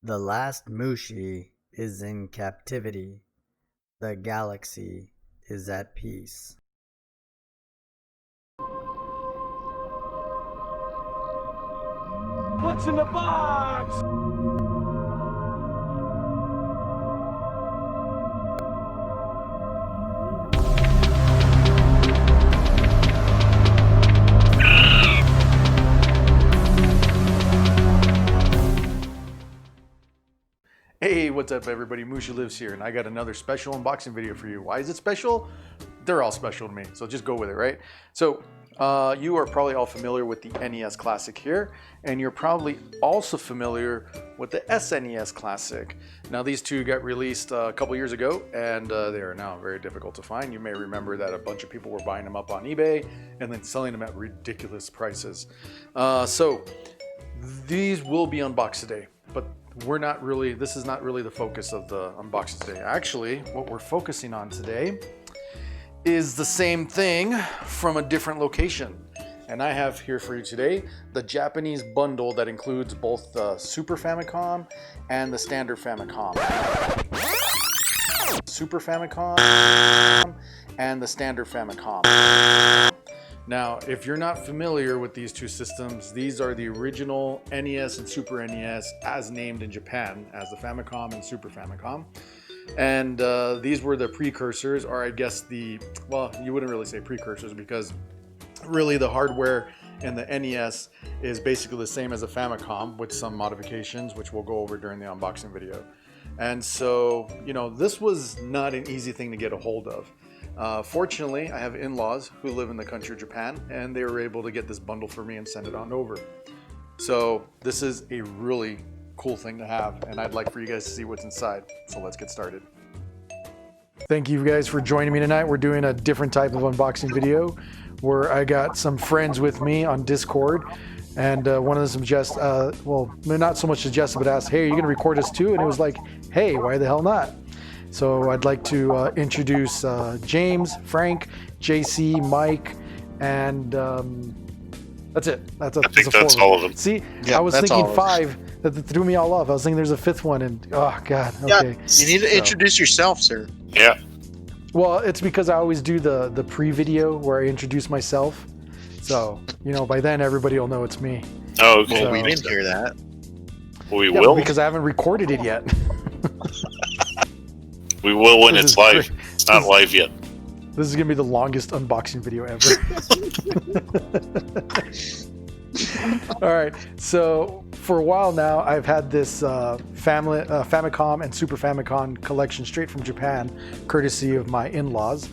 The last Mooshie is in captivity. The galaxy is at peace. What's in the box? Hey, what's up everybody? MooshieLives here, and I got another special unboxing video for you. Why is it special? They're all special to me, so just go with it, right? So, you are probably all familiar with the NES Classic here, and you're probably also familiar with the SNES Classic. Now, these two got released a couple years ago, and they are now very difficult to find. You may remember that a bunch of people were buying them up on eBay and then selling them at ridiculous prices. So, these will be unboxed today, but this is not really the focus of the unboxing today. Actually, what we're focusing on today is the same thing from a different location. And I have here for you today the Japanese bundle that includes both the Super Famicom and the standard Famicom. Super Famicom and the standard Famicom. Now, if you're not familiar with these two systems, these are the original NES and Super NES as named in Japan as the Famicom and Super Famicom. And these were the precursors, or I guess well, you wouldn't really say precursors because really the hardware in the NES is basically the same as a Famicom with some modifications, which we'll go over during the unboxing video. And so, you know, this was not an easy thing to get a hold of. Fortunately, I have in-laws who live in the country of Japan, and they were able to get this bundle for me and send it on over. So this is a really cool thing to have, and I'd like for you guys to see what's inside. So let's get started. Thank you guys for joining me tonight. We're doing a different type of unboxing video where I got some friends with me on Discord, and one of them suggested, well, not so much suggested, but asked, hey, are you going to record us too? And it was like, hey, why the hell not? So I'd like to introduce James, Frank, JC, Mike, and that's it. I think that's all of them. See, yeah, I was thinking five. That threw me all off. I was thinking there's a fifth one, and oh god. Okay. Yeah, you need to introduce yourself, sir. Yeah. Well, it's because I always do the pre-video where I introduce myself. So, you know, by then everybody will know it's me. Oh, okay. Well, we didn't hear that. We will? Because I haven't recorded it yet. We will when it's live. It's not live yet. This is going to be the longest unboxing video ever. All right. So for a while now, I've had this Famicom and Super Famicom collection straight from Japan, courtesy of my in-laws.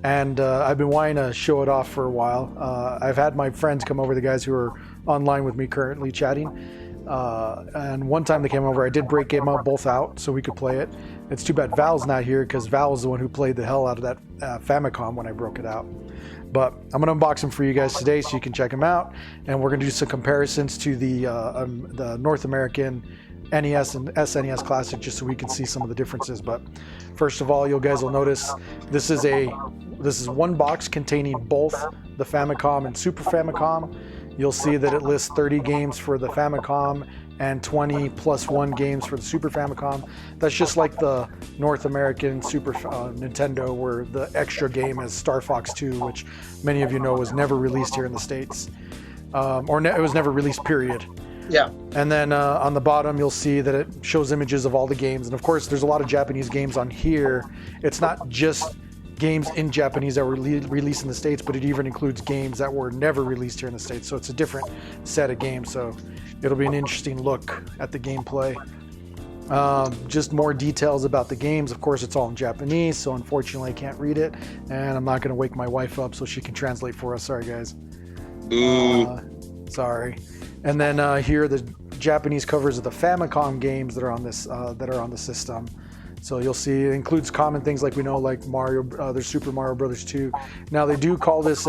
And I've been wanting to show it off for a while. I've had my friends come over, the guys who are online with me currently chatting. And one time they came over, I did break them out both out so we could play it. It's too bad Val's not here because Val was the one who played the hell out of that Famicom when I broke it out. But I'm going to unbox them for you guys today so you can check them out. And we're going to do some comparisons to the North American NES and SNES Classic just so we can see some of the differences. But first of all, you guys will notice this is one box containing both the Famicom and Super Famicom. You'll see that it lists 30 games for the Famicom and 20 plus 1 games for the Super Famicom. That's just like the North American Super Nintendo, where the extra game is Star Fox 2, which many of you know was never released here in the States. It was never released, period. Yeah. And then on the bottom, you'll see that it shows images of all the games. And of course, there's a lot of Japanese games on here. It's not just games in Japanese that were released in the States, but it even includes games that were never released here in the States. So it's a different set of games. So it'll be an interesting look at the gameplay. Just more details about the games. Of course, it's all in Japanese, so unfortunately I can't read it. And I'm not going to wake my wife up so she can translate for us. Sorry, guys. Sorry. And then here are the Japanese covers of the Famicom games that are on this that are on the system. So you'll see it includes common things like we know, like Mario. There's Super Mario Brothers 2. Now they do call this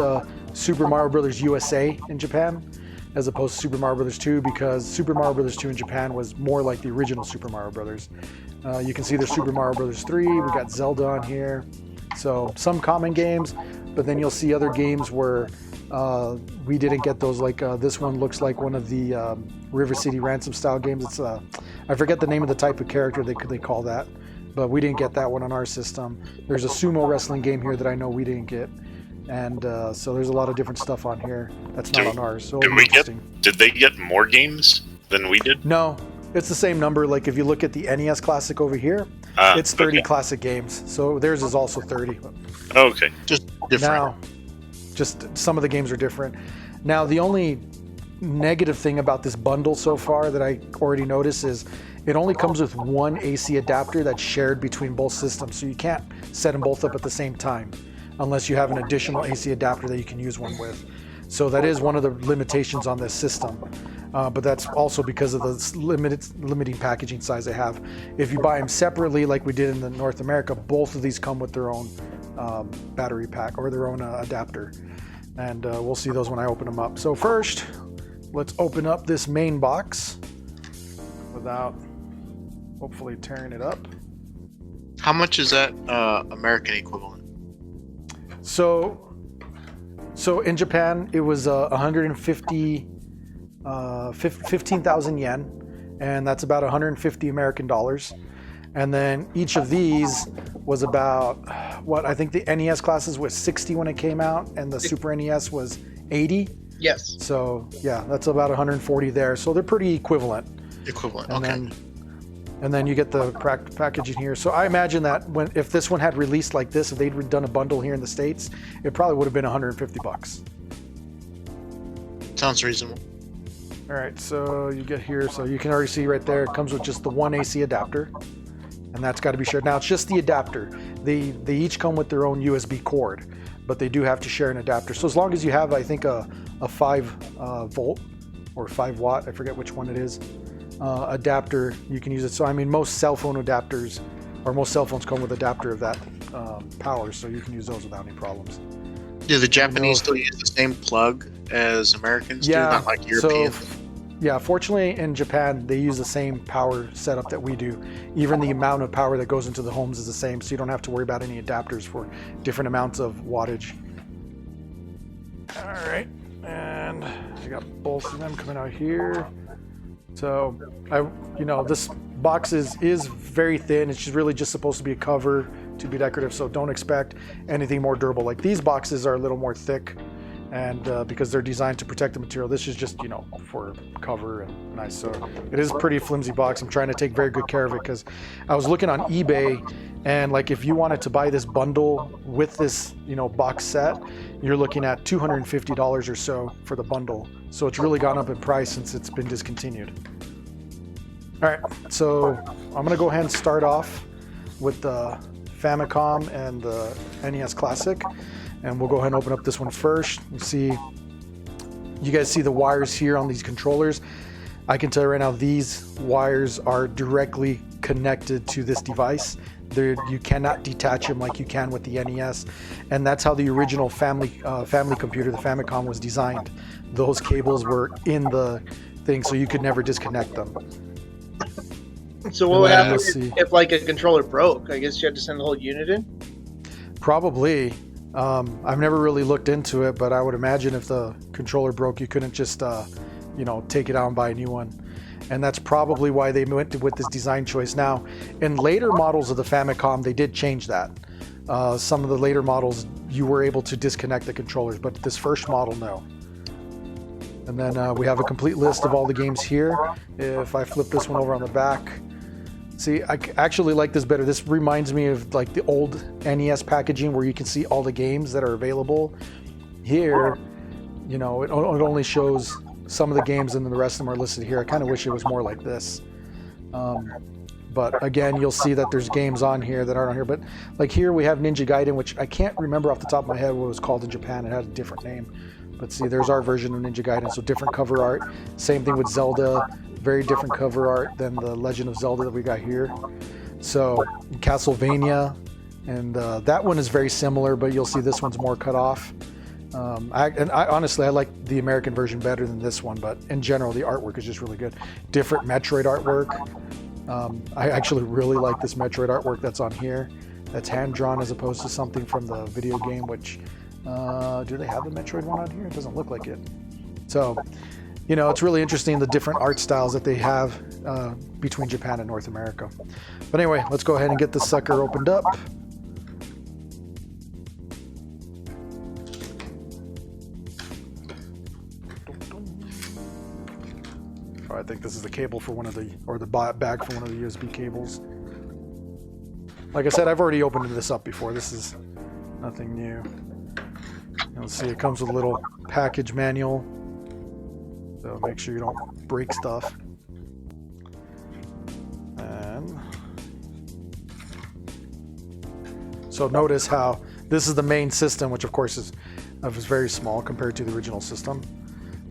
Super Mario Brothers USA in Japan, as opposed to Super Mario Brothers 2, because Super Mario Brothers 2 in Japan was more like the original Super Mario Brothers. You can see there's Super Mario Brothers 3. We got Zelda on here. So some common games, but then you'll see other games where we didn't get those. Like this one looks like one of the River City Ransom style games. It's I forget the name of the type of character they call that, but we didn't get that one on our system. There's a sumo wrestling game here that I know we didn't get, and so there's a lot of different stuff on here that's not on ours. So Did they get more games than we did? No, it's the same number. Like if you look at the NES Classic over here, it's 30 classic games. So theirs is also 30. Okay. Just different. Now, just some of the games are different. Now, the only negative thing about this bundle so far that I already noticed is it only comes with one AC adapter that's shared between both systems. So you can't set them both up at the same time unless you have an additional AC adapter that you can use one with. So that is one of the limitations on this system. But that's also because of the limiting packaging size they have. If you buy them separately, like we did in the North America, both of these come with their own battery pack or their own adapter. And we'll see those when I open them up. So first, let's open up this main box without hopefully tearing it up. How much is that American equivalent? So in Japan, it was 15,000 yen, and that's about 150 American dollars. And then each of these was about, what, I think the NES classes was 60 when it came out, and the Super NES was 80. Yes. So yeah, that's about 140 there. So they're pretty equivalent. And then you get the packaging here. So I imagine that if this one had released like this, if they'd done a bundle here in the States, it probably would have been $150. Sounds reasonable. All right, so you get here, so you can already see right there, it comes with just the one AC adapter, and that's got to be shared. Now it's just the adapter. They each come with their own USB cord, but they do have to share an adapter. So as long as you have, I think, a 5 volt or 5 watt, I forget which one it is, adapter, you can use it. So I mean, most cell phone adapters, or most cell phones come with adapter of that power, so you can use those without any problems. Do the Japanese still use the same plug as Americans do, not like Europeans? So, yeah, fortunately in Japan, they use the same power setup that we do. Even the amount of power that goes into the homes is the same, so you don't have to worry about any adapters for different amounts of wattage. All right, and I got both of them coming out here. So, this box is very thin. It's really just supposed to be a cover to be decorative, so don't expect anything more durable. Like these boxes are a little more thick, and because they're designed to protect the material, this is just, for cover and nice. So it is a pretty flimsy box. I'm trying to take very good care of it because I was looking on eBay, and like if you wanted to buy this bundle with this, box set, you're looking at $250 or so for the bundle. So it's really gone up in price since it's been discontinued. All right, so I'm gonna go ahead and start off with the Famicom and the NES Classic, and we'll go ahead and open up this one first. You guys see the wires here on these controllers. I can tell you right now, these wires are directly connected to this device. You cannot detach them like you can with the NES, and that's how the original family computer, the Famicom, was designed. Those cables were in the thing, so you could never disconnect them. So what would happen if like a controller broke? I guess you had to send the whole unit in? Probably. I've never really looked into it, but I would imagine if the controller broke, you couldn't just, take it out and buy a new one. And that's probably why they went with this design choice. Now, in later models of the Famicom, they did change that. Some of the later models, you were able to disconnect the controllers, but this first model, no. And then we have a complete list of all the games here. If I flip this one over on the back, see, I actually like this better. This reminds me of like the old NES packaging where you can see all the games that are available. Here, it only shows some of the games and then the rest of them are listed here. I kind of wish it was more like this. But again, you'll see that there's games on here that aren't on here. But like here we have Ninja Gaiden, which I can't remember off the top of my head what it was called in Japan. It had a different name. But see, there's our version of Ninja Gaiden, so different cover art. Same thing with Zelda, very different cover art than the Legend of Zelda that we got here. So Castlevania, and that one is very similar, but you'll see this one's more cut off. Honestly, I like the American version better than this one, but in general, the artwork is just really good. Different Metroid artwork. I actually really like this Metroid artwork that's on here. That's hand-drawn as opposed to something from the video game, which, do they have the Metroid one on here? It doesn't look like it. So, you know, it's really interesting the different art styles that they have between Japan and North America. But anyway, let's go ahead and get this sucker opened up. Oh, I think this is the cable for one of the, or the bag for one of the USB cables. Like I said, I've already opened this up before. This is nothing new. You'll see it comes with a little package manual. So make sure you don't break stuff. And so notice how this is the main system, which of course is very small compared to the original system.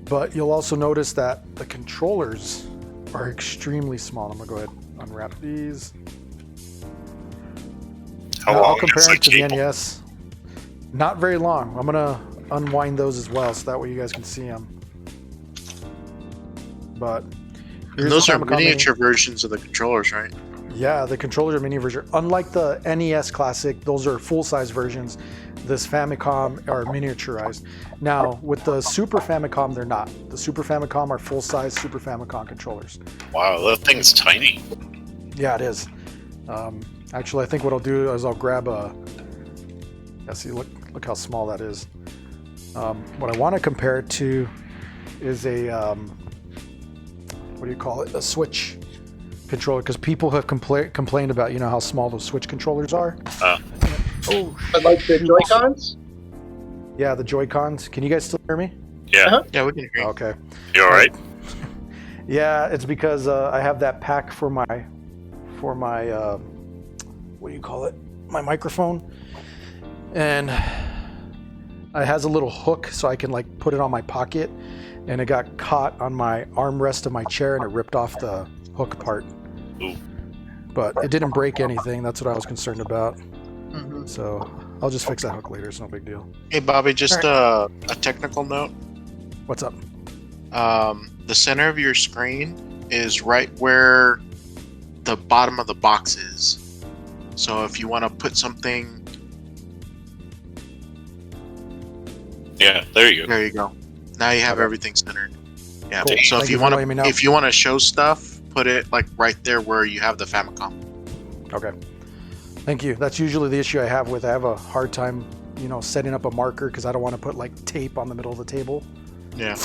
But you'll also notice that the controllers are extremely small. I'm gonna go ahead and unwrap these. How long I'll compare is it to the cable? NES. Not very long. I'm gonna unwind those as well, so that way you guys can see them. But And those the are Famicom Mini. miniature versions of the controllers, right? Yeah, the controllers are mini version. Unlike the NES Classic, those are full-size versions. This Famicom are miniaturized. Now, with the Super Famicom, they're not. The Super Famicom are full-size Super Famicom controllers. Wow, that thing's tiny. Yeah, it is. Actually, I think what I'll do is I'll grab a... Yeah, see, look how small that is. What I want to compare it to is a... what do you call it? A Switch controller, because people have complained about, you know, how small those Switch controllers are. Oh, But like the Joy-Cons? yeah, the Joy-Cons. Can you guys still hear me? Yeah. Uh-huh. Yeah, we can hear you. Okay. You alright? Yeah, it's because I have that pack for my what do you call it? My microphone, and it has a little hook so I can like put it on my pocket, and it got caught on my armrest of my chair and it ripped off the hook part. Ooh. But it didn't break anything. That's what I was concerned about. Mm-hmm. So I'll just fix that hook later. It's no big deal. Hey, Bobby, just a technical note. What's up? The center of your screen is right where the bottom of the box is. So if you want to put something, Yeah, there you go. there you go. Now you have Okay. everything centered. Yeah. Cool. So Thank if you you for want letting me know. to, if you want to show stuff, put it like right there where you have the Famicom. Okay. Thank you. That's usually the issue I have with. I have a hard time, you know, setting up a marker because I don't want to put like tape on the middle of the table. Yeah.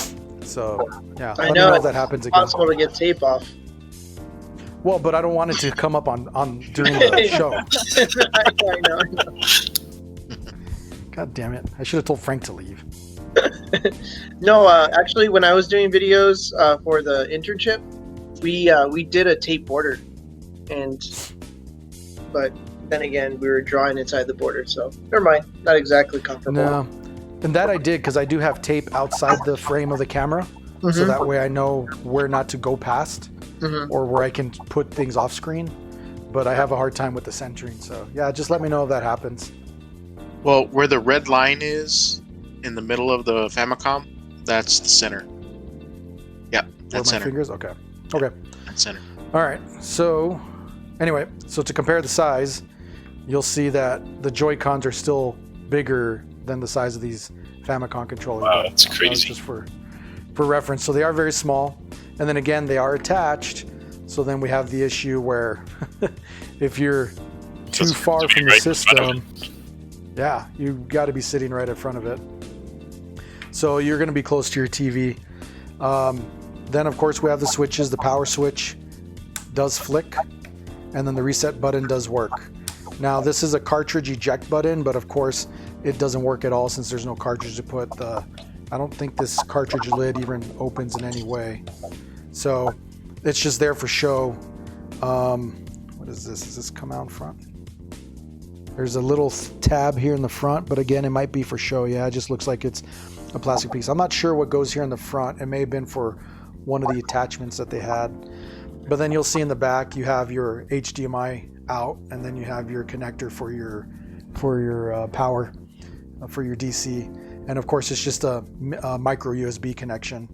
So yeah, I let me know know if it's that happens again. Possible to get tape off. Well, but I don't want it to come up on during the show. I know. God damn it! I should have told Frank to leave. No, actually, when I was doing videos for the internship, we did a tape border, but then again, we were drawing inside the border, so never mind. Not exactly comfortable. No, and that I did because I do have tape outside the frame of the camera, so Mhm. that way I know where not to go past Mhm. or where I can put things off screen. But I have a hard time with the centering, so yeah, just let me know if that happens. Well, where the red line is in the middle of the Famicom, that's the center. Yeah, Where that's my center. fingers? Okay. Okay. That's center. All right. So, anyway, so to compare the size, you'll see that the Joy-Cons are still bigger than the size of these Famicom controllers. Wow, but, that's that was crazy. just for reference. So they are very small, and then again, they are attached. So then we have the issue where if you're too Doesn't far have to be from the right in front of system, yeah, you've got to be sitting right in front of it. So you're going to be close to your TV. Then, of course, we have the switches. The power switch does flick, and then the reset button does work. Now, this is a cartridge eject button, but of course, it doesn't work at all since there's no cartridge to put. I don't think this cartridge lid even opens in any way. So it's just there for show. What is this? Does this come out front? There's a little tab here in the front, but again, it might be for show. Yeah, it just looks like it's a plastic piece. I'm not sure what goes here in the front. It may have been for one of the attachments that they had. But then you'll see in the back, you have your HDMI out, and then you have your connector for your power, for your DC. And of course, it's just a micro USB connection.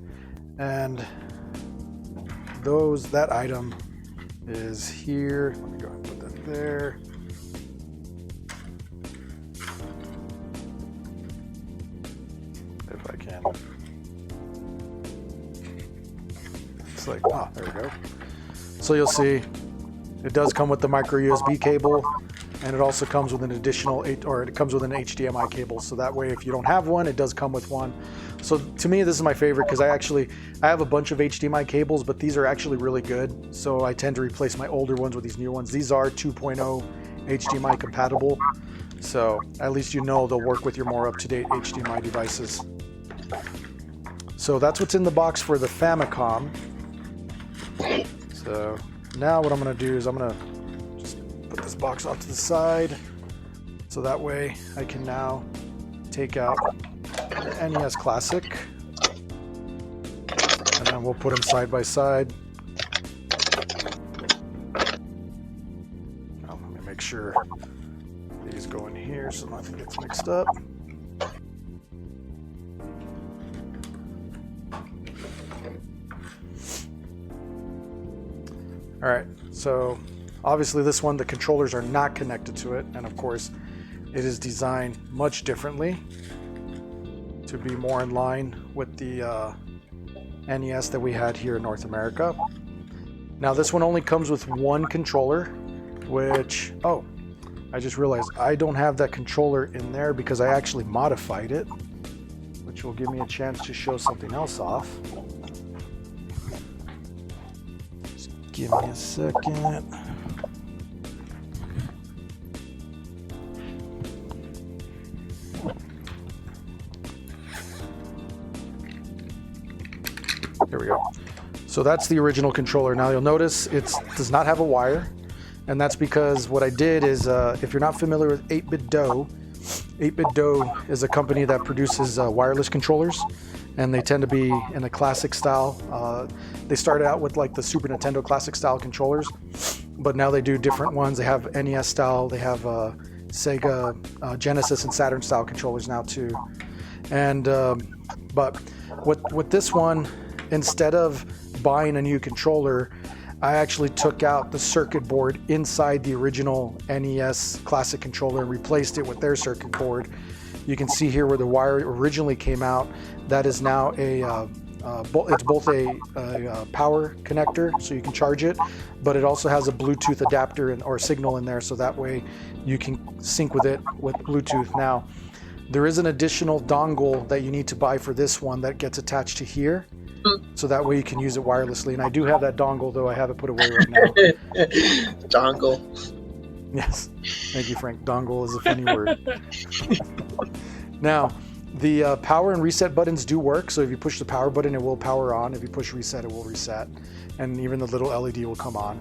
And that item is here. Let me go ahead and put that there. If I can. like, oh, there we go. So you'll see it does come with the micro USB cable, and it also comes with an additional it comes with an HDMI cable. So that way, if you don't have one, it does come with one. So to me, this is my favorite because I have a bunch of HDMI cables, but these are actually really good. So I tend to replace my older ones with these new ones. These are 2.0 HDMI compatible. So at least you know they'll work with your more up-to-date HDMI devices. So that's what's in the box for the Famicom. So now what I'm going to do is I'm going to just put this box off to the side. So that way I can now take out the NES Classic. And then we'll put them side by side. Now, let me make sure these go in here so nothing gets mixed up. All right, so obviously this one, the controllers are not connected to it. And of course, it is designed much differently to be more in line with the NES that we had here in North America. Now this one only comes with one controller, which, oh, I just realized I don't have that controller in there because I actually modified it, which will give me a chance to show something else off. Give me a second. There we go. So that's the original controller. Now you'll notice it does not have a wire, and that's because what I did is, if you're not familiar with 8BitDo, 8BitDo is a company that produces wireless controllers, and they tend to be in a classic style. They started out with like the Super Nintendo classic style controllers, but now they do different ones. They have NES style, they have Sega, Genesis, and Saturn style controllers now too. And but with this one, instead of buying a new controller, I actually took out the circuit board inside the original NES classic controller and replaced it with their circuit board. You can see here where the wire originally came out. That is now it's both a power connector, so you can charge it, but it also has a Bluetooth adapter or signal in there, so that way you can sync with it with Bluetooth. Now, there is an additional dongle that you need to buy for this one that gets attached to here, so that way you can use it wirelessly. And I do have that dongle, though I have it put away right now. Dongle. Yes, thank you, Frank. Dongle is a funny word. Now, the power and reset buttons do work. So if you push the power button, it will power on. If you push reset, it will reset. And even the little LED will come on.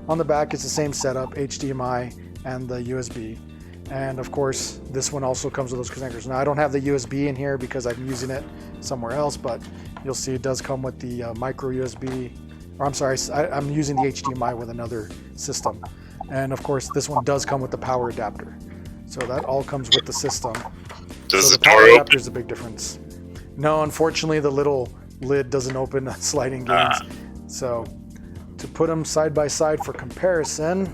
On the back, it's the same setup, HDMI and the USB. And of course, this one also comes with those connectors. Now, I don't have the USB in here because I'm using it somewhere else, but you'll see it does come with the micro USB. Or I'm sorry, I'm using the HDMI with another system. And of course, this one does come with the power adapter. So that all comes with the system. Does so the door open? Adapter is a big difference. No, unfortunately, the little lid doesn't open sliding games. So to put them side by side for comparison,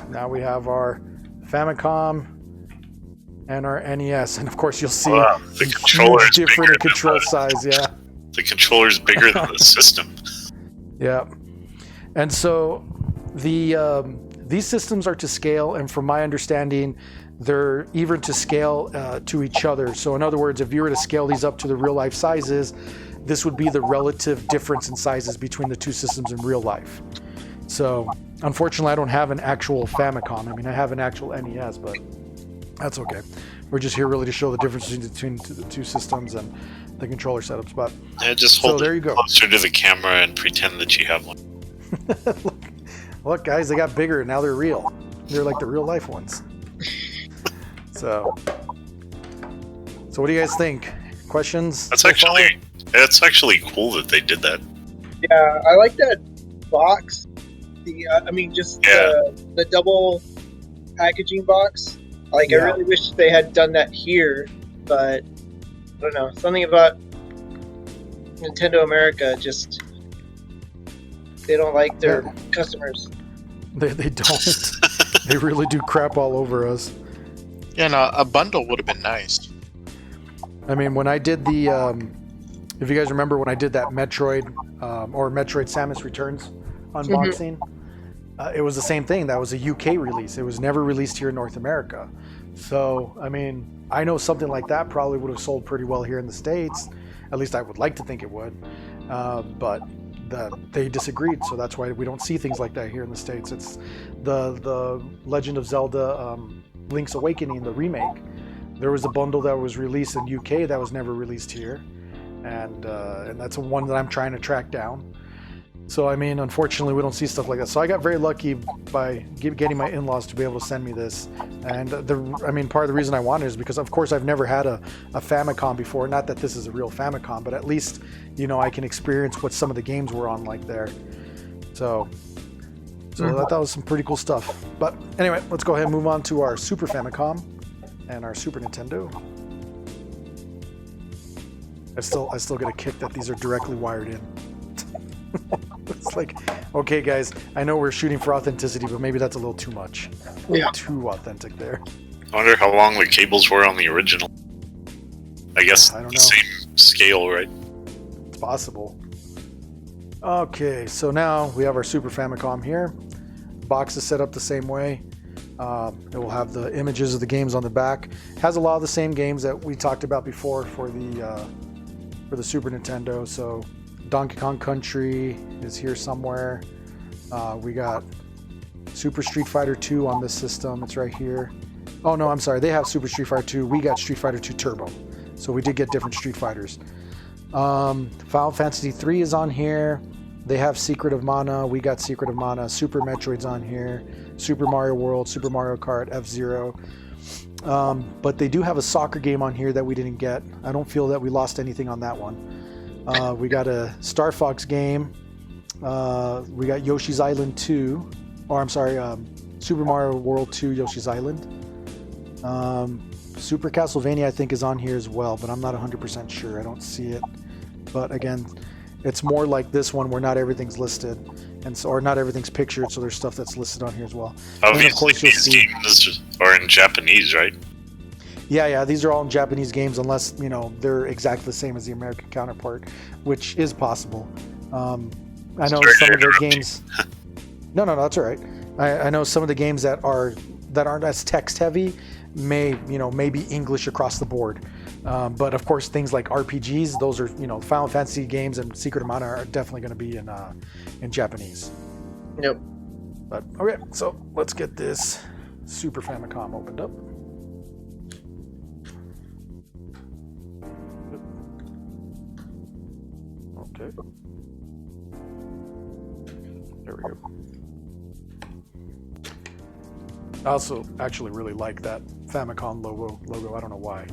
now we have our Famicom and our NES, and of course you'll see the controller is different bigger control than size. Yeah. The controller is bigger than the system. Yeah, and so these systems are to scale, and from my understanding, they're even to scale to each other. So in other words, if you were to scale these up to the real life sizes, this would be the relative difference in sizes between the two systems in real life. So unfortunately, I don't have an actual Famicom. I mean, I have an actual NES, but that's okay. We're just here really to show the differences between the two systems and the controller setups. But Yeah, just hold there it you go. closer to the camera and pretend that you have one. Look, guys, they got bigger. Now they're real. They're like the real life ones. So what do you guys think? Questions? That's so far? actually cool that they did that. Yeah, I like that box. The double packaging box. Like, Yeah. I really wish they had done that here, but I don't know. Something about Nintendo America just, they don't like their customers. They don't. They really do crap all over us. Yeah, no, a bundle would have been nice. I mean, when I did the, if you guys remember when I did that Metroid or Metroid Samus Returns unboxing, it was the same thing. That was a UK release. It was never released here in North America. So, I mean, I know something like that probably would have sold pretty well here in the States. At least I would like to think it would. But they disagreed, so that's why we don't see things like that here in the States. It's the Legend of Zelda Link's Awakening, the remake. There was a bundle that was released in UK that was never released here, and that's one that I'm trying to track down. So I mean, unfortunately, we don't see stuff like that. So I got very lucky by getting my in-laws to be able to send me this. And I mean, part of the reason I wanted it is because, of course, I've never had a Famicom before. Not that this is a real Famicom, but at least, you know, I can experience what some of the games were on like there. So I thought that was some pretty cool stuff. But anyway, let's go ahead and move on to our Super Famicom and our Super Nintendo. I still get a kick that these are directly wired in. It's like, okay, guys, I know we're shooting for authenticity, but maybe that's a little too much. Yeah. Too authentic there. I wonder how long the cables were on the original. I guess I don't the know. same scale, right? It's possible. Okay, so now we have our Super Famicom here. Box is set up the same way. It will have the images of the games on the back. Has a lot of the same games that we talked about before for the Super Nintendo. So Donkey Kong Country is here somewhere. We got Super Street Fighter 2 on this system. It's right here. Oh no, I'm sorry. They have Super Street Fighter 2. We got Street Fighter 2 Turbo. So we did get different Street Fighters. Final Fantasy 3 is on here. They have Secret of Mana. We got Secret of Mana. Super Metroid's on here. Super Mario World, Super Mario Kart, F-Zero. But they do have a soccer game on here that we didn't get. I don't feel that we lost anything on that one. We got a Star Fox game. We got Yoshi's Island 2. Or I'm sorry, Super Mario World 2 Yoshi's Island. Super Castlevania I think is on here as well, but I'm not 100% sure. I don't see it. But again, it's more like this one where not everything's listed, and so, or not everything's pictured, so there's stuff that's listed on here as well. Obviously, of course you'll these see, games are in Japanese, right? yeah, these are all in Japanese games, unless, you know, they're exactly the same as the American counterpart, which is possible. I know some of the games. No, that's all right. I know some of the games that aren't as text heavy may be English across the board. But of course, things like RPGs, those are, you know, Final Fantasy games and Secret of Mana are definitely going to be in Japanese. Yep. But okay, so let's get this Super Famicom opened up. Okay. There we go. I also actually really like that Famicom logo. I don't know why.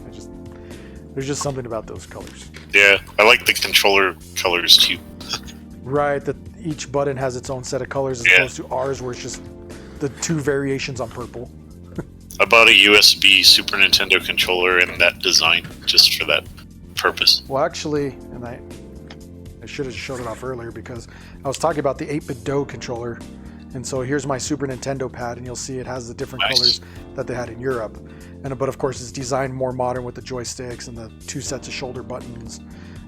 There's just something about those colors. Yeah, I like the controller colors too. Right, that each button has its own set of colors as opposed to ours where it's just the two variations on purple. I bought a USB Super Nintendo controller in that design just for that purpose. Well, actually, and I should have showed it off earlier because I was talking about the 8-bit Do controller. And so here's my Super Nintendo pad, and you'll see it has the different colors that they had in Europe. But of course, it's designed more modern with the joysticks and the 2 sets of shoulder buttons.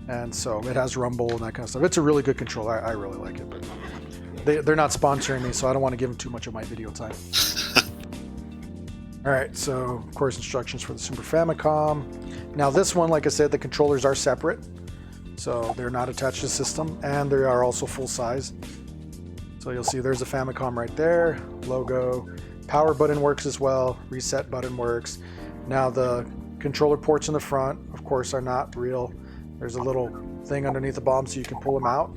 And so it has rumble and that kind of stuff. It's a really good controller. I really like it. But they're not sponsoring me, so I don't want to give them too much of my video time. All right, so of course, instructions for the Super Famicom. Now this one, like I said, the controllers are separate. So they're not attached to the system, and they are also full size. So you'll see there's a Famicom right there, logo, power button works as well, reset button works. Now the controller ports in the front, of course, are not real. There's a little thing underneath the bottom so you can pull them out,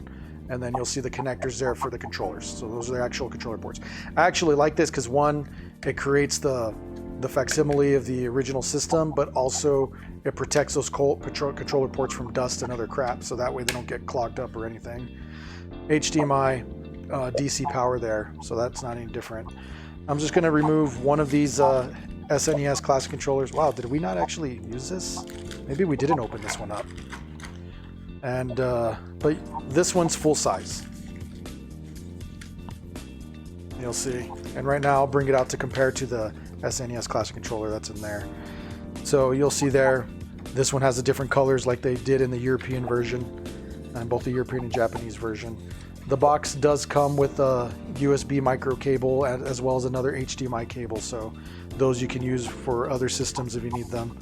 and then you'll see the connectors there for the controllers. So those are the actual controller ports. I actually like this because one, it creates the facsimile of the original system, but also it protects those controller ports from dust and other crap, so that way they don't get clogged up or anything. HDMI. DC power there, so that's not any different. I'm just going to remove one of these SNES classic controllers. Wow, did we not actually use this? Maybe we didn't open this one up. And but this one's full size. You'll see. And right now I'll bring it out to compare to the SNES classic controller that's in there. So you'll see there This one has the different colors like they did in the European version, and both the European and Japanese version. The box does come with a USB micro cable as well as another HDMI cable, so those you can use for other systems if you need them.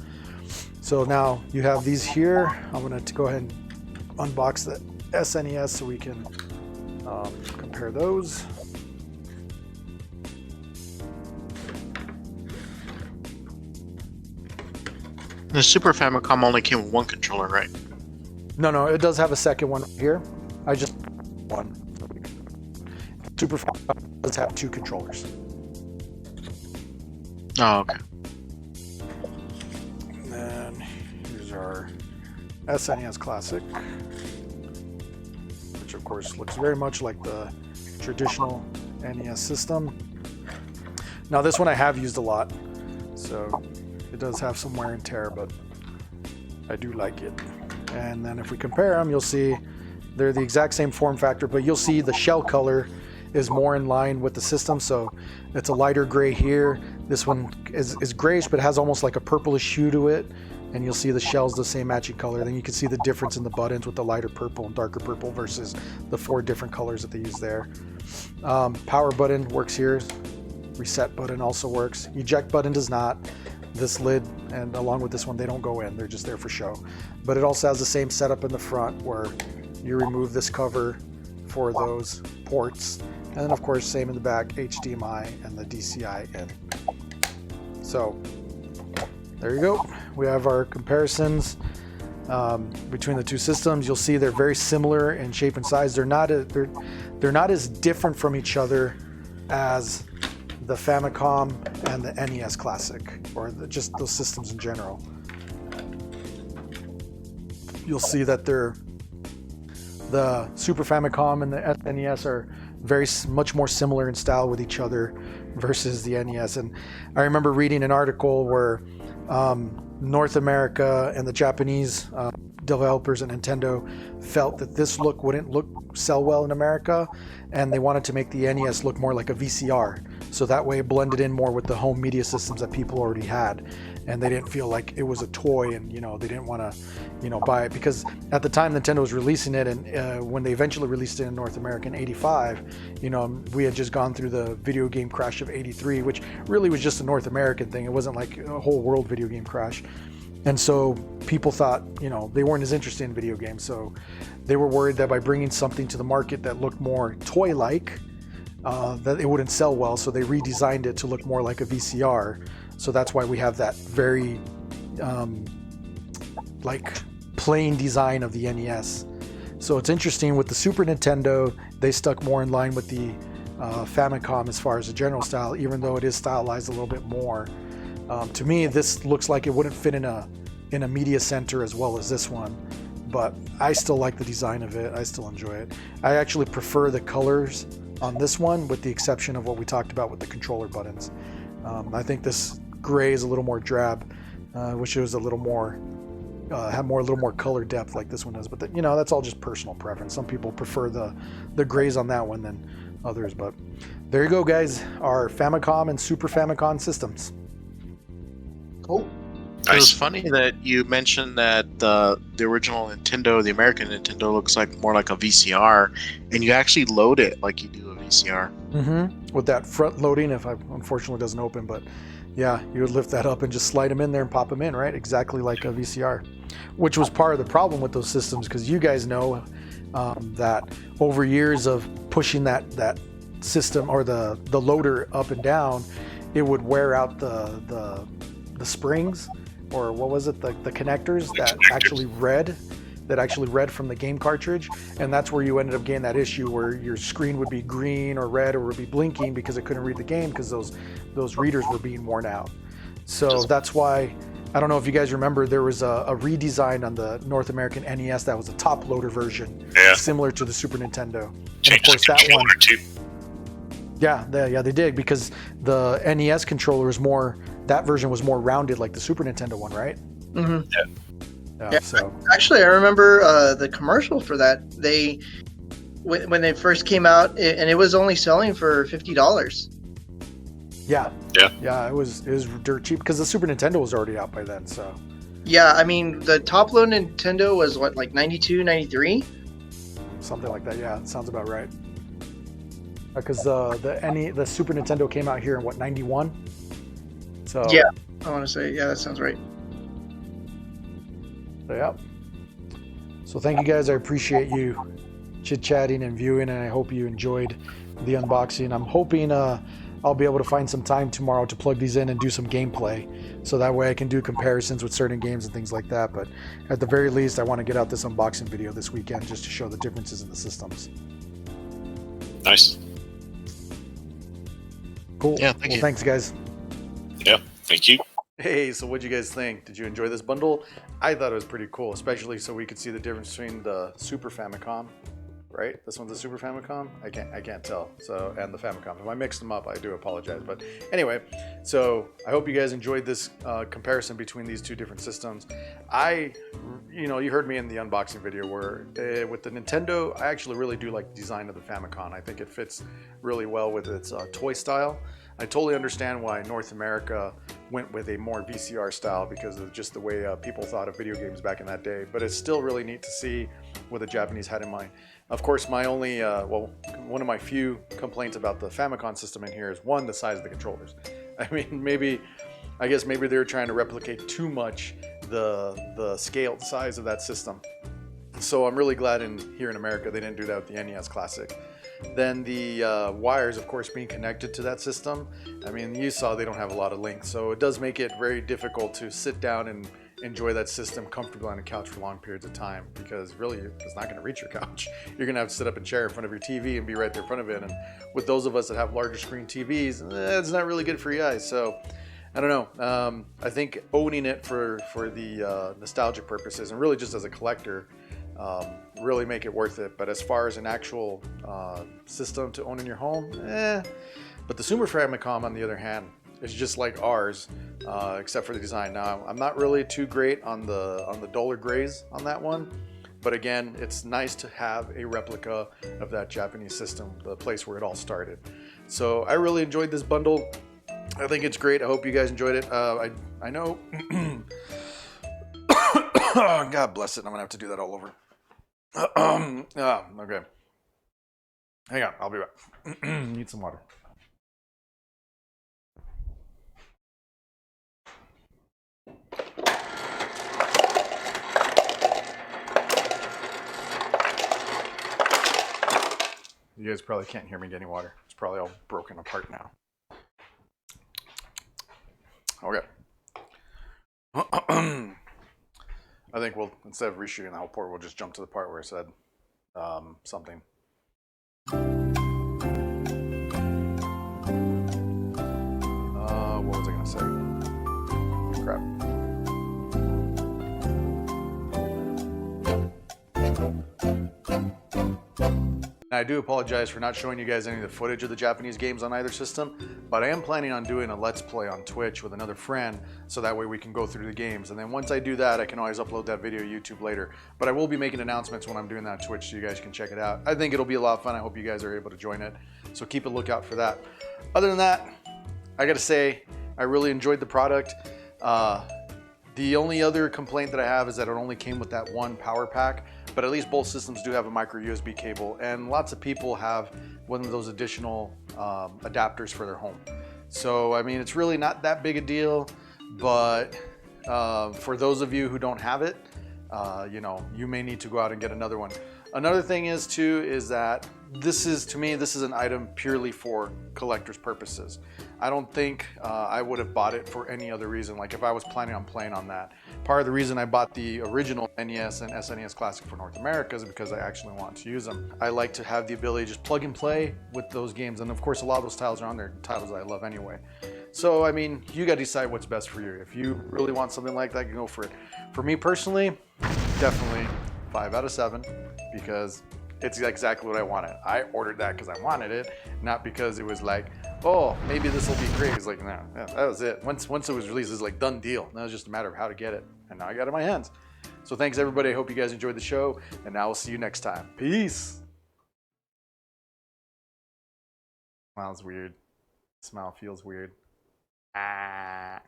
So now you have these here. I'm going to go ahead and unbox the SNES so we can compare those. The Super Famicom only came with one controller, right? No, it does have a second one here. I just one. Super Famicom does have 2 controllers. Oh, okay. And then here's our SNES Classic, which of course looks very much like the traditional NES system. Now this one I have used a lot, so it does have some wear and tear, but I do like it. And then if we compare them, you'll see they're the exact same form factor, but you'll see the shell color is more in line with the system. So it's a lighter gray here. This one is grayish, but has almost like a purplish hue to it. And you'll see the shell's the same matching color. Then you can see the difference in the buttons with the lighter purple and darker purple versus the 4 different colors that they use there. Power button works here. Reset button also works. Eject button does not. This lid and along with this one, they don't go in. They're just there for show. But it also has the same setup in the front where you remove this cover for those ports. And then of course, same in the back, HDMI and the DCI in. So there you go. We have our comparisons between the 2 systems. You'll see they're very similar in shape and size. They're not as different from each other as the Famicom and the NES Classic, or just those systems in general. You'll see that the Super Famicom and the SNES are much more similar in style with each other versus the NES. And I remember reading an article where North America and the Japanese developers at Nintendo felt that this look wouldn't sell well in America, and they wanted to make the NES look more like a VCR, so that way it blended in more with the home media systems that people already had, and they didn't feel like it was a toy, and they didn't want to buy it, because at the time Nintendo was releasing it, and when they eventually released it in North America in '85, we had just gone through the video game crash of '83, which really was just a North American thing. It wasn't like a whole world video game crash. And so people thought, they weren't as interested in video games. So they were worried that by bringing something to the market that looked more toy-like, that it wouldn't sell well. So they redesigned it to look more like a VCR. So that's why we have that very plain design of the NES. So it's interesting with the Super Nintendo, they stuck more in line with the Famicom as far as the general style, even though it is stylized a little bit more. To me, this looks like it wouldn't fit in a media center as well as this one, but I still like the design of it. I still enjoy it. I actually prefer the colors on this one, with the exception of what we talked about with the controller buttons. I think this gray is a little more drab. Wish it was a little more, a little more color depth like this one does. But that's all just personal preference. Some people prefer the grays on that one than others. But there you go, guys. Our Famicom and Super Famicom systems. Cool. It was funny that you mentioned that the original Nintendo, the American Nintendo, looks like more like a VCR, and you actually load it like you do a VCR. Mm-hmm. With that front loading, unfortunately doesn't open, but yeah, you would lift that up and just slide them in there and pop them in, right? Exactly like a VCR, which was part of the problem with those systems, because you guys know that over years of pushing that system or the loader up and down, it would wear out the springs, or what was it, the connectors that actually read from the game cartridge, and that's where you ended up getting that issue where your screen would be green or red or would be blinking because it couldn't read the game because those readers were being worn out. So that's why, I don't know if you guys remember, there was a redesign on the North American NES that was a top loader version, similar to the Super Nintendo. And of course that one, yeah, they did, because the NES controller is more, that version was more rounded like the Super Nintendo one, right? Mm-hmm. Yeah. So actually, I remember the commercial for that. When they first came out, and it was only selling for $50. Yeah, it was dirt cheap because the Super Nintendo was already out by then. So Yeah, I mean, the top load Nintendo was what, like 92, 93? Something like that. Yeah, sounds about right. Because the Super Nintendo came out here in what, 91? So Yeah, I want to say, yeah, that sounds right. So, yeah. So thank you guys. I appreciate you chit-chatting and viewing, and I hope you enjoyed the unboxing. I'm hoping I'll be able to find some time tomorrow to plug these in and do some gameplay, so that way I can do comparisons with certain games and things like that. But at the very least, I want to get out this unboxing video this weekend just to show the differences in the systems. Nice. Cool. Yeah, thank you. Thanks, guys. Yeah, thank you. Hey, so what'd you guys think? Did you enjoy this bundle? I thought it was pretty cool, especially so we could see the difference between the Super Famicom, right? This one's a Super Famicom. I can't tell. So, and the Famicom. If I mixed them up, I do apologize. But anyway, so I hope you guys enjoyed this comparison between these two different systems. You heard me in the unboxing video where with the Nintendo, I actually really do like the design of the Famicom. I think it fits really well with its toy style. I totally understand why North America went with a more VCR style because of just the way people thought of video games back in that day. But it's still really neat to see what the Japanese had in mind. Of course, my only, one of my few complaints about the Famicom system in here is one, the size of the controllers. I mean, I guess maybe they were trying to replicate too much the scaled size of that system. So I'm really glad here in America they didn't do that with the NES Classic. Then the wires, of course, being connected to that system. I mean, you saw they don't have a lot of length, so it does make it very difficult to sit down and enjoy that system comfortably on a couch for long periods of time, because really it's not going to reach your couch. You're going to have to sit up in a chair in front of your TV and be right there in front of it. And with those of us that have larger screen TVs, it's not really good for your eyes. So I don't know. I think owning it for the nostalgic purposes and really just as a collector really make it worth it. But as far as an actual system to own in your home, But the Super Famicom, on the other hand, is just like ours, except for the design. Now, I'm not really too great on the duller grays on that one, but again, it's nice to have a replica of that Japanese system, the place where it all started. So I really enjoyed this bundle. I think it's great. I hope you guys enjoyed it. I know. God bless it. I'm gonna have to do that all over. Okay. Hang on. I'll be back. Need some water. You guys probably can't hear me getting water. It's probably all broken apart now. Okay. I think we'll, instead of reshooting the whole part, we'll just jump to the part where I said something. What was I going to say? Crap. I do apologize for not showing you guys any of the footage of the Japanese games on either system, but I am planning on doing a Let's Play on Twitch with another friend, so that way we can go through the games. And then once I do that, I can always upload that video to YouTube later. But I will be making announcements when I'm doing that on Twitch, so you guys can check it out. I think it'll be a lot of fun. I hope you guys are able to join it, so keep a lookout for that. Other than that, I gotta say, I really enjoyed the product. The only other complaint that I have is that it only came with that one power pack, but at least both systems do have a micro USB cable, and lots of people have one of those additional adapters for their home. So, I mean, it's really not that big a deal, but for those of you who don't have it, you know, you may need to go out and get another one. Another thing is too, is that to me, this is an item purely for collector's purposes. I don't think I would have bought it for any other reason, like if I was planning on playing on that. Part of the reason I bought the original NES and SNES Classic for North America is because I actually want to use them. I like to have the ability to just plug and play with those games, and of course a lot of those titles are on there, titles that I love anyway. So, I mean, you gotta decide what's best for you. If you really want something like that, you can go for it. For me personally, definitely 5 out of 7, because it's exactly what I wanted. I ordered that because I wanted it, not because it was like, oh, maybe this will be great. It's like, no, yeah, that was it. Once it was released, it's like done deal. Now it's just a matter of how to get it, and now I got it in my hands. So thanks everybody. I hope you guys enjoyed the show, and now we'll see you next time. Peace. Smells weird. Smell feels weird. Ah.